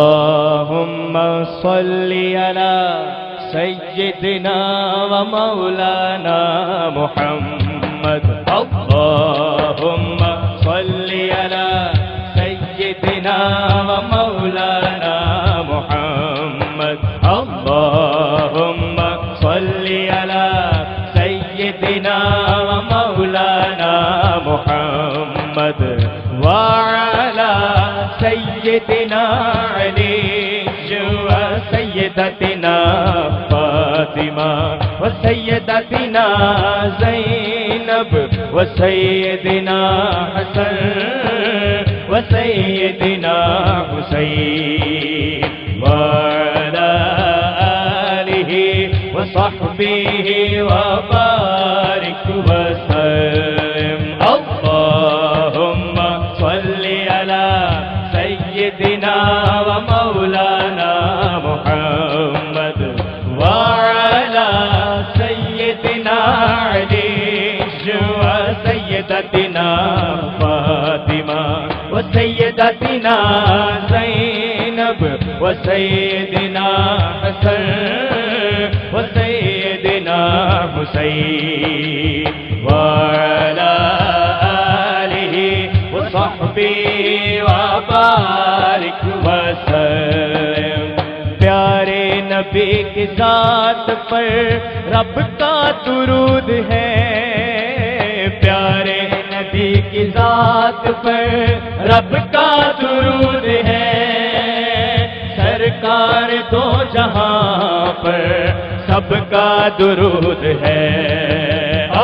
اللهم صل على سيدنا ومولانا محمد. اللهم صل على سيدنا ومولانا محمد. اللهم صل على سيدنا ومولانا محمد وعلى سيدنا علي وسيدتنا فاطمة وسيدتنا زينب وسيدنا حسن وسيدنا حسين وعلى آله وصحبه وبارك وسلم. اللهم صل على سيدنا ومولانا محمد وعلى سيدنا علي وسيدتنا فاطمة وسيدتنا زينب وسيدنا حسن وسيدنا حسين وعلى آله وصحبه وبارك وسلم. پیارے نبی کی ذات پر رب کا درود ہے. پیارے نبی کی ذات پر رب کا درود ہے. سرکار دو جہاں پر سب کا درود ہے.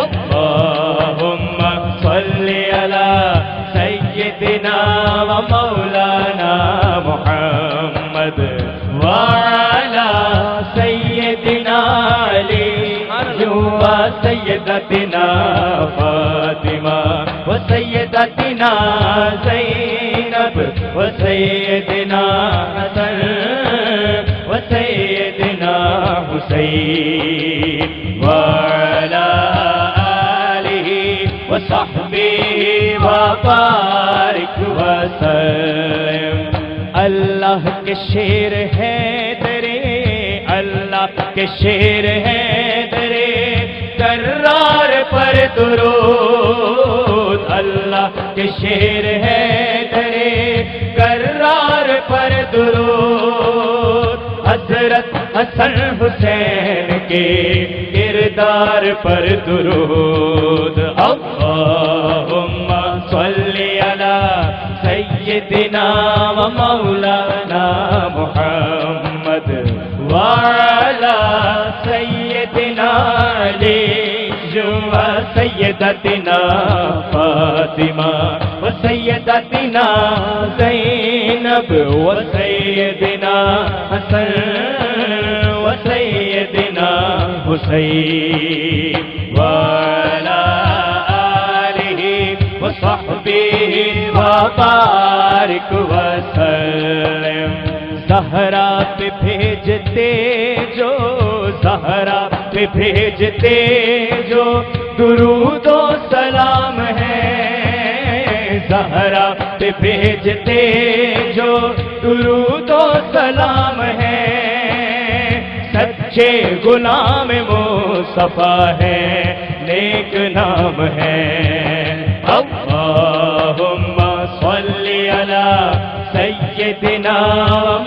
اللہم صل علی سیدنا و مولانا محمد وعلی سیدنا علی و سیدتنا فاطمہ و سیدتنا زینب و سیدنا حسن و سیدنا حسین وعلی آلہ وصحبہ وبارک وسلم. اللہ کے شیر حیدرے اللہ کے شیر حیدرے کرار پر درود. اللہ کے شیر حیدرے کرار پر درود. حضرت حسن حسین کے کردار پر درود. اللہم صل علی سیدنا و مولانا محمد وعلی سیدنا علی و سیدتنا فاطمہ و سیدتنا زینب و سیدنا حسن و سیدنا حسین وعلی آلہ وصحبہ وبارک وسلم. زہرا پہ بھیجتے جو زہرا پہ بھیجتے جو درود و سلام ہے. زہرا پہ بھیجتے جو درود و سلام ہے. سچے غلام مصطفیٰ ہے نیک نام ہے. اللہم صل علی سیدنا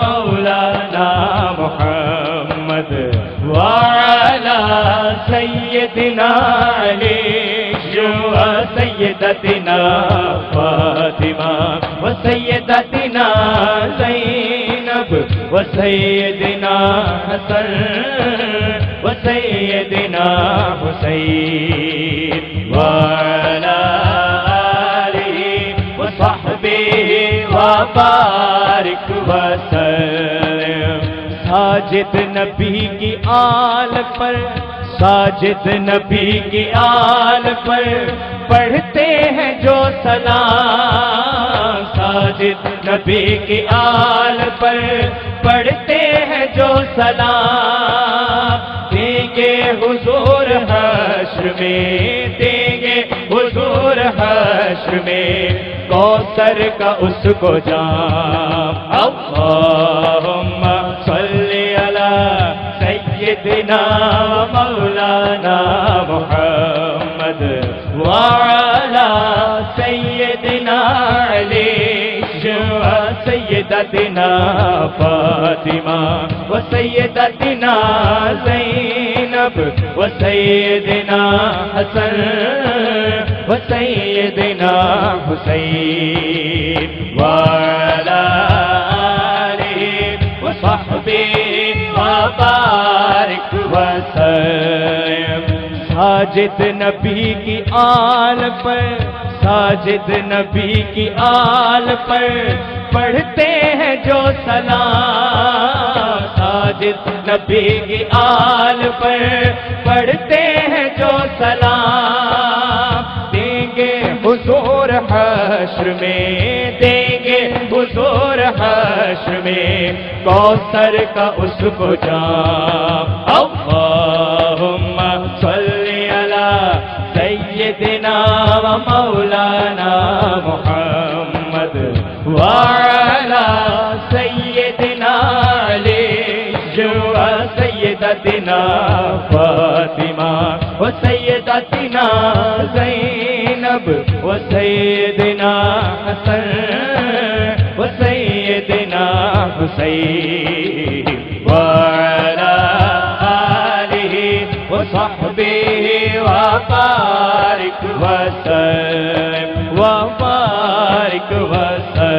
مولانا محمد وعلی سیدنا علی و سیدتنا فاطمہ و سیدتنا زینب و سیدنا حسن و سیدنا حسین وعلی وبارک وسلم. ساجد نبی کی آل پر ساجد نبی کی آل پر پڑھتے ہیں جو سلام. ساجد نبی کی آل پر پڑھتے ہیں جو سلام. دیں گے حضور حشر میں دیں گے حضور حشر میں کوثر کا اس کو جام. سيدنا ومولانا محمد وعلى سيدنا علي وسيدتنا فاطمة وسيدتنا زينب وسيدنا حسن وسيدنا حسين وعلى آله وصحبه وبارك وسلم. ساجد نبی کی آل پر، ساجد نبی کی آل پر پڑھتے ہیں جو سلام. ساجد نبی کی آل پر پڑھتے ہیں جو سلام. دیں گے حضور حشر میں، دیں گے حضور حشر میں کوثر کا اس کو جام. اللہم صلی علی سیدنا و مولانا محمد وعلی سیدنا علی و سیدتنا فاطمہ و سیدتنا زینب و سیدنا حسن و سیدنا حسین وعلی آلہ وصحبہ وبارک وسلم وبارک وسلم.